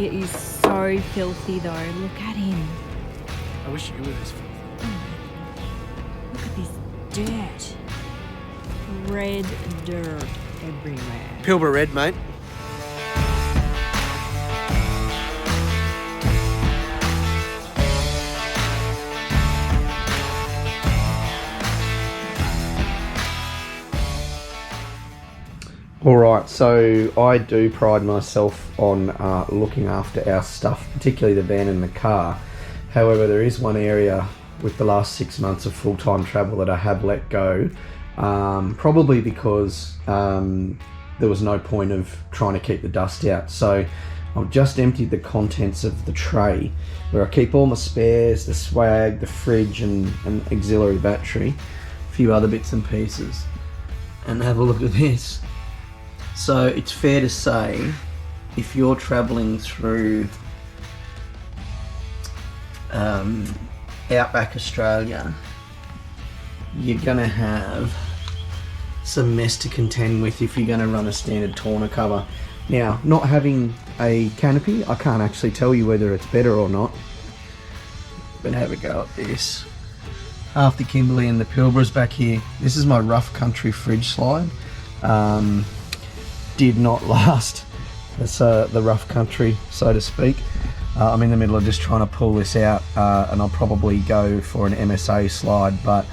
He is so filthy though. Look at him. I wish you were this filthy. Look at this dirt. Red dirt everywhere. Pilbara red, mate. Alright, so I do pride myself on looking after our stuff, particularly the van and the car. However, there is one area with the last 6 months of full-time travel that I have let go, probably because there was no point of trying to keep the dust out. So I've just emptied the contents of the tray where I keep all my spares, the swag, the fridge and an auxiliary battery, a few other bits and pieces. And have a look at this. So it's fair to say, if you're travelling through outback Australia, you're going to have some mess to contend with if you're going to run a standard tonneau cover. Now, not having a canopy, I can't actually tell you whether it's better or not, but have a go at this. Half the Kimberley and the Pilbara's back here. This is my rough country fridge slide. Did not last. It's the rough country, so to speak. I'm in the middle of just trying to pull this out, and I'll probably go for an MSA slide, but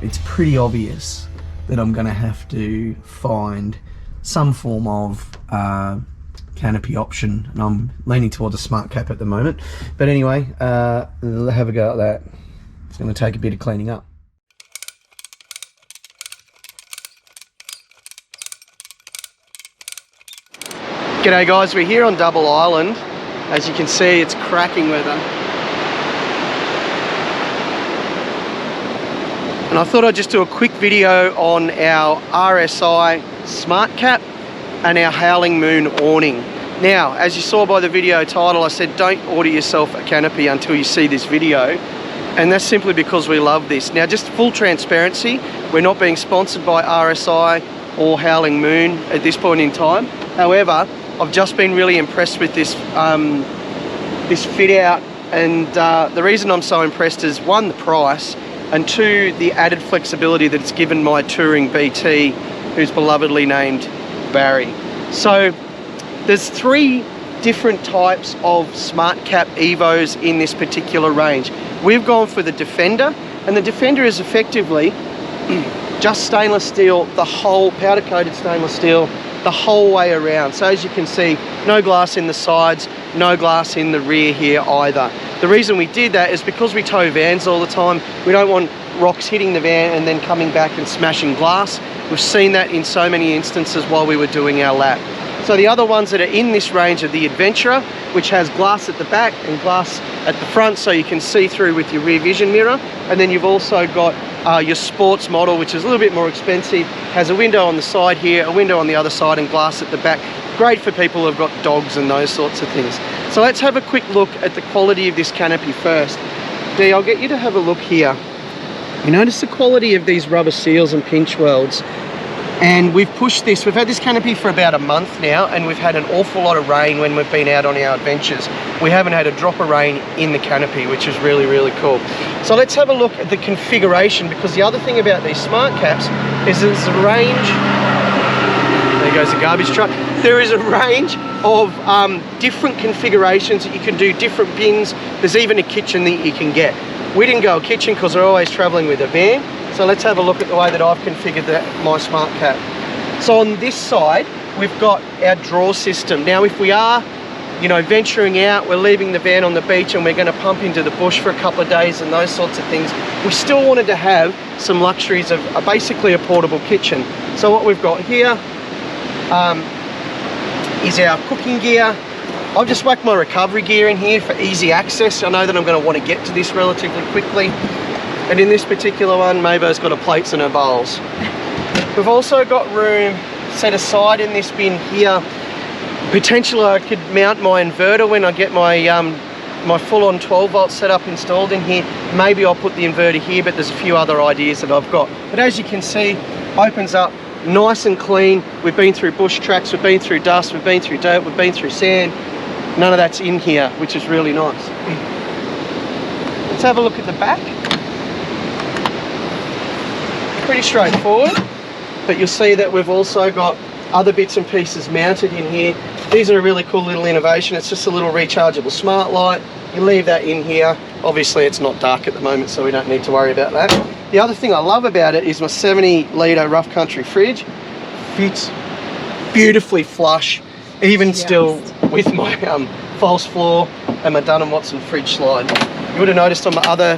it's pretty obvious that I'm going to have to find some form of canopy option, and I'm leaning towards a SmartCAP at the moment. But anyway, have a go at that. It's going to take a bit of cleaning up. G'day guys, we're here on Double Island. As you can see, it's cracking weather. And I thought I'd just do a quick video on our RSI SmartCAP and our Howling Moon awning. Now, as you saw by the video title, I said don't order yourself a canopy until you see this video. And that's simply because we love this. Now, just full transparency, we're not being sponsored by RSI or Howling Moon at this point in time. However, I've just been really impressed with this this fit out, and the reason I'm so impressed is one, the price, and two, the added flexibility that it's given my touring BT, who's belovedly named Barry. So there's 3 different types of SmartCAP Evos in this particular range. We've gone for the Defender, and the Defender is effectively just stainless steel, the whole powder coated stainless steel, the whole way around. So as you can see, no glass in the sides, no glass in the rear here either. The reason we did that is because we tow vans all the time. We don't want rocks hitting the van and then coming back and smashing glass. We've seen that in so many instances while we were doing our lap. So the other ones that are in this range are the Adventurer, which has glass at the back and glass at the front so you can see through with your rear vision mirror. And then you've also got your sports model, which is a little bit more expensive, has a window on the side here, a window on the other side and glass at the back. Great for people who've got dogs and those sorts of things. So let's have a quick look at the quality of this canopy first. Dee, I'll get you to have a look here. You notice the quality of these rubber seals and pinch welds. And we've pushed this, we've had this canopy for about a month now, and we've had an awful lot of rain when we've been out on our adventures. We haven't had a drop of rain in the canopy, which is really, really cool. So let's have a look at the configuration, because the other thing about these SmartCAPs is there's a range, there goes the garbage truck, there is a range of different configurations that you can do, different bins. There's even a kitchen that you can get. We didn't go a kitchen because we're always traveling with a van. So let's have a look at the way that I've configured my SmartCAP. So on this side, we've got our draw system. Now, if we are, you know, venturing out, we're leaving the van on the beach and we're going to pump into the bush for a couple of days and those sorts of things, we still wanted to have some luxuries of basically a portable kitchen. So what we've got here is our cooking gear. I've just whacked my recovery gear in here for easy access. I know that I'm going to want to get to this relatively quickly. And in this particular one, Mabo's got her plates and her bowls. We've also got room set aside in this bin here. Potentially I could mount my inverter when I get my my full-on 12-volt setup installed in here. Maybe I'll put the inverter here, but there's a few other ideas that I've got. But as you can see, opens up nice and clean. We've been through bush tracks, we've been through dust, we've been through dirt, we've been through sand. None of that's in here, which is really nice. Let's have a look at the back. Pretty straightforward, but you'll see that we've also got other bits and pieces mounted in here. These are a really cool little innovation. It's just a little rechargeable smart light. You leave that in here. Obviously it's not dark at the moment, so we don't need to worry about that. The other thing I love about it is my 70-litre rough country fridge fits beautifully flush, even still with my false floor and my Dun & Watson fridge slide. You would have noticed on my other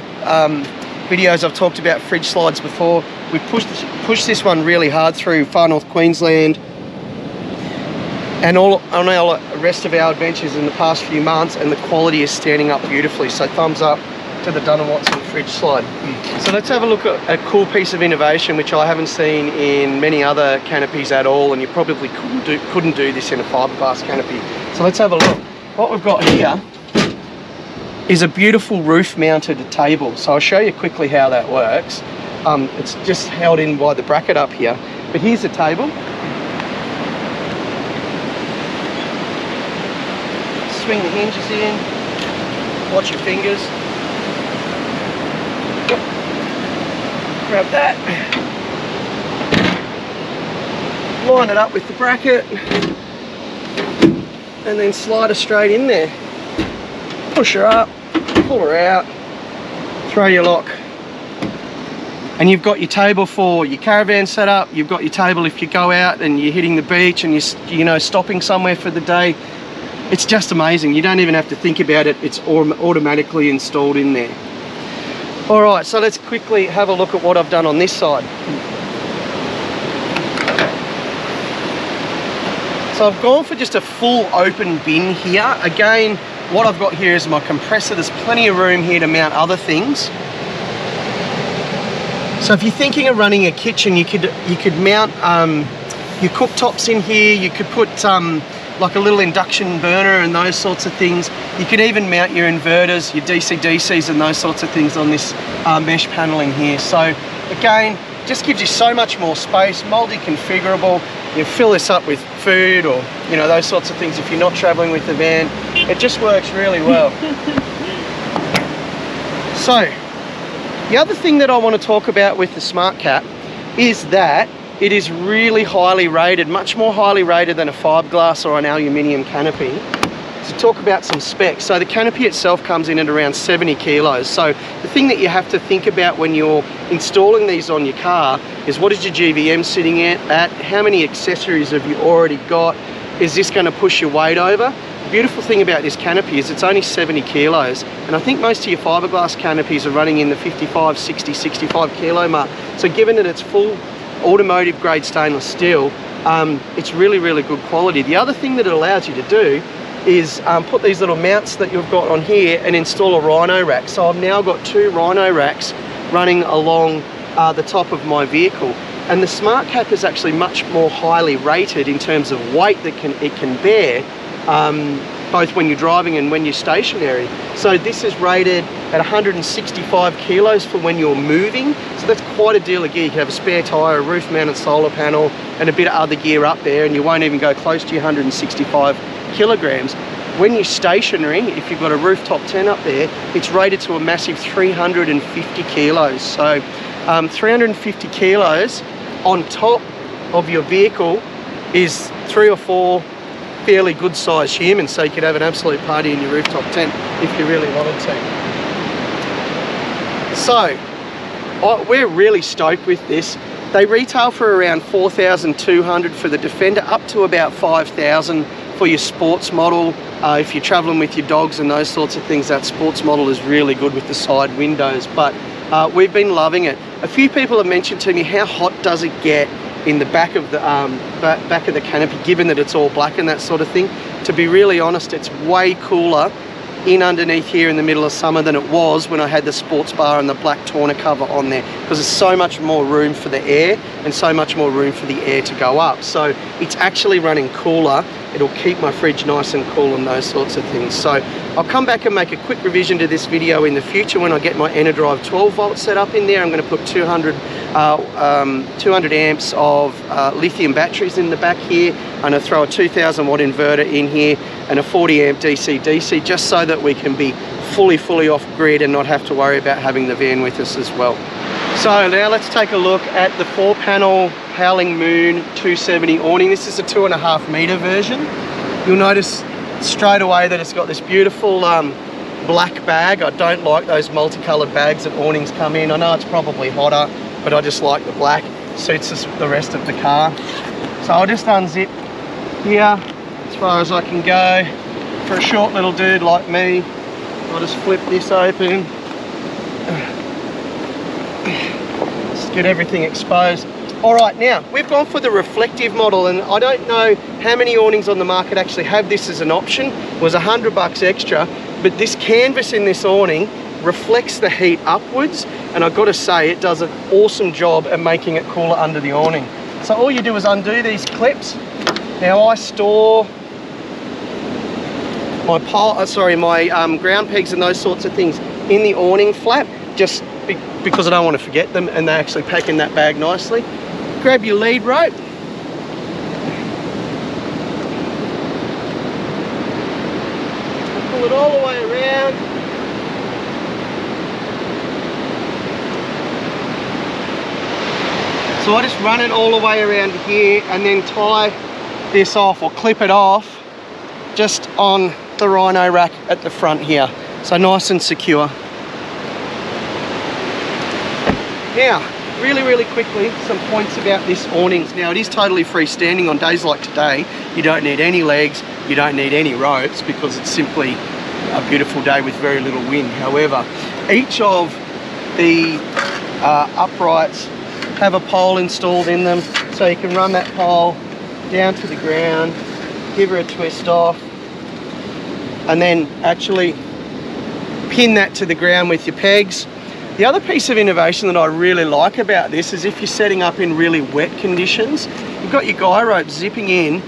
videos I've talked about fridge slides before. We've pushed this one really hard through far north Queensland and on all the rest of our adventures in the past few months, and the quality is standing up beautifully. So thumbs up to the Dun & Watson fridge slide. So let's have a look at a cool piece of innovation which I haven't seen in many other canopies at all, and you probably couldn't do this in a fiberglass canopy. So let's have a look. What we've got here is a beautiful roof mounted table. So I'll show you quickly how that works. It's just held in by the bracket up here, but here's the table. Swing the hinges in, watch your fingers. Grab that, line it up with the bracket, and then slide her straight in there. Push her up, pull her out, throw your lock. And you've got your table for your caravan set up. You've got your table if you go out and you're hitting the beach and you're stopping somewhere for the day. It's just amazing. You don't even have to think about it. It's automatically installed in there. All right, so let's quickly have a look at what I've done on this side. So I've gone for just a full open bin here. Again, what I've got here is my compressor. There's plenty of room here to mount other things. So if you're thinking of running a kitchen, you could mount your cooktops in here. You could put like a little induction burner and those sorts of things. You could even mount your inverters, your DC-DCs and those sorts of things on this mesh paneling here. So again, just gives you so much more space, multi-configurable. You fill this up with food or those sorts of things if you're not traveling with the van. It just works really well. So the other thing that I want to talk about with the SmartCAP is that it is really highly rated, much more highly rated than a fiberglass or an aluminium canopy. To talk about some specs, so the canopy itself comes in at around 70 kilos. So the thing that you have to think about when you're installing these on your car is, what is your GVM sitting at? How many accessories have you already got? Is this going to push your weight over? The beautiful thing about this canopy is it's only 70 kilos, and I think most of your fiberglass canopies are running in the 55, 60, 65 kilo mark. So given that it's full automotive grade stainless steel, it's really, really good quality. The other thing that it allows you to do is put these little mounts that you've got on here and install a rhino rack. So I've now got 2 rhino racks running along the top of my vehicle, and the SmartCAP is actually much more highly rated in terms of weight that it can bear, both when you're driving and when you're stationary. So this is rated at 165 kilos for when you're moving. So that's quite a deal of gear. You can have a spare tyre, a roof mounted solar panel, and a bit of other gear up there, and you won't even go close to your 165 kilograms. When you're stationary, if you've got a rooftop tent up there, it's rated to a massive 350 kilos. So 350 kilos on top of your vehicle is 3 or 4 fairly good sized humans, so you could have an absolute party in your rooftop tent if you really wanted to. So we're really stoked with this. They retail for around 4,200 for the Defender, up to about 5,000 for your sports model. If you're traveling with your dogs and those sorts of things, that sports model is really good with the side windows, but we've been loving it. A few people have mentioned to me, how hot does it get in the back of the canopy, given that it's all black and that sort of thing? To be really honest, it's way cooler in underneath here in the middle of summer than it was when I had the sports bar and the black tonner cover on there, because there's so much more room for the air and so much more room for the air to go up. So it's actually running cooler. It'll keep my fridge nice and cool and those sorts of things. So I'll come back and make a quick revision to this video in the future when I get my EnerDrive 12 volt set up in there. I'm going to put 200 amps of lithium batteries in the back here. I'm going to throw a 2000 watt inverter in here, and a 40 amp DC-DC, just so that we can be fully off grid and not have to worry about having the van with us as well. So now let's take a look at the 4-panel Howling Moon 270 awning. This is a 2.5 meter version. You'll notice straight away that it's got this beautiful black bag. I don't like those multicolored bags that awnings come in. I know it's probably hotter, but I just like the black. Suits the rest of the car. So I'll just unzip here as far as I can go. For a short little dude like me, I'll just flip this open. Just get everything exposed. All right, now we've gone for the reflective model, and I don't know how many awnings on the market actually have this as an option. It was $100 extra, but this canvas in this awning reflects the heat upwards, and I've got to say it does an awesome job at making it cooler under the awning. So all you do is undo these clips. Now I store my ground pegs and those sorts of things in the awning flap, just because I don't want to forget them, and they actually pack in that bag nicely. Grab your lead rope. Pull it all the way around. So I just run it all the way around here and then tie this off, or clip it off, just on the Rhino rack at the front here. So nice and secure. Now, really quickly, some points about this awning. Now, it is totally freestanding. On days like today, you don't need any legs, you don't need any ropes, because it's simply a beautiful day with very little wind. However, each of the uprights have a pole installed in them, so you can run that pole down to the ground, give her a twist off, and then actually pin that to the ground with your pegs. The other piece of innovation that I really like about this is if you're setting up in really wet conditions, you've got your guy rope zipping in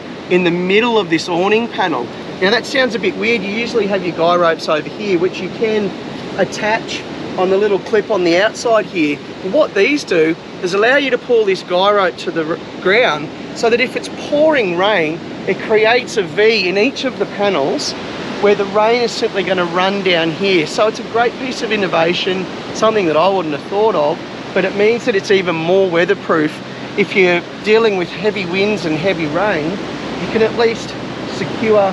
the middle of this awning panel. Now that sounds a bit weird. You usually have your guy ropes over here, which you can attach on the little clip on the outside here. And what these do is allow you to pull this guy rope to the ground, so that if it's pouring rain, it creates a V in each of the panels where the rain is simply going to run down here. So it's a great piece of innovation, something that I wouldn't have thought of, but it means that it's even more weatherproof. If you're dealing with heavy winds and heavy rain, you can at least secure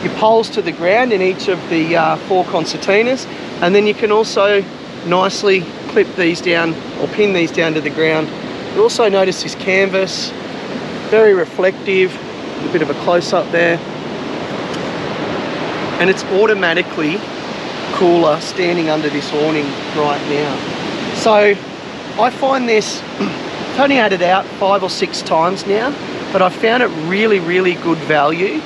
your poles to the ground in each of the 4 concertinas, and then you can also nicely clip these down or pin these down to the ground. You'll also notice this canvas, very reflective, a bit of a close-up there, and it's automatically cooler standing under this awning right now. So I find this, I've only had it out 5 or 6 times now, but I found it really good value.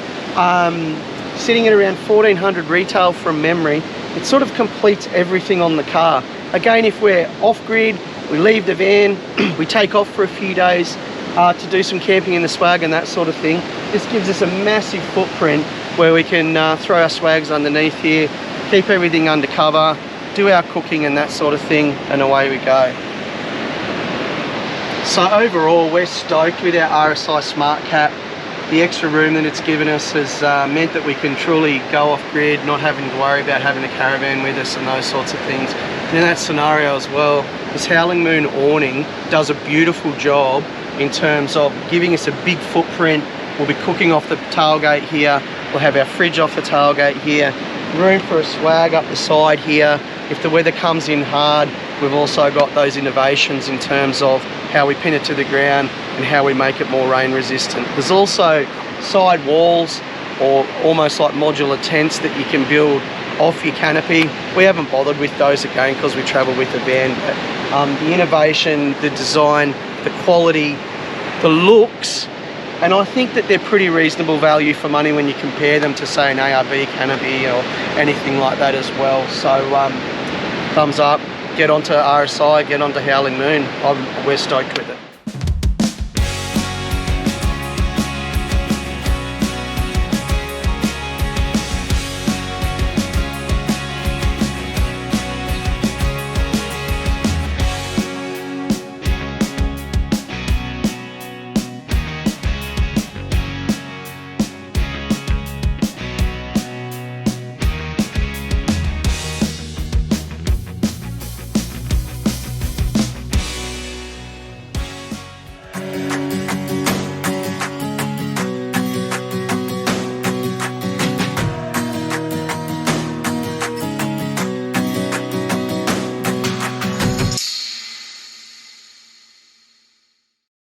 Sitting at around $1,400 retail from memory, it sort of completes everything on the car. Again, if we're off grid, we leave the van, we take off for a few days to do some camping in the swag and that sort of thing, this gives us a massive footprint where we can throw our swags underneath here, keep everything under cover, do our cooking and that sort of thing, and away we go. So overall, we're stoked with our RSI SmartCAP. The extra room that it's given us has meant that we can truly go off grid, not having to worry about having a caravan with us and those sorts of things. And in that scenario as well, this Howling Moon awning does a beautiful job in terms of giving us a big footprint. We'll be cooking off the tailgate here, we'll have our fridge off the tailgate here, room for a swag up the side here. If the weather comes in hard, we've also got those innovations in terms of how we pin it to the ground and how we make it more rain resistant. There's also side walls, or almost like modular tents that you can build off your canopy. We haven't bothered with those again because we travel with the van, but the innovation, the design, the quality, the looks, and I think that they're pretty reasonable value for money when you compare them to, say, an ARB canopy or anything like that as well. So thumbs up, get onto RSI, get onto Howling Moon. We're stoked with it.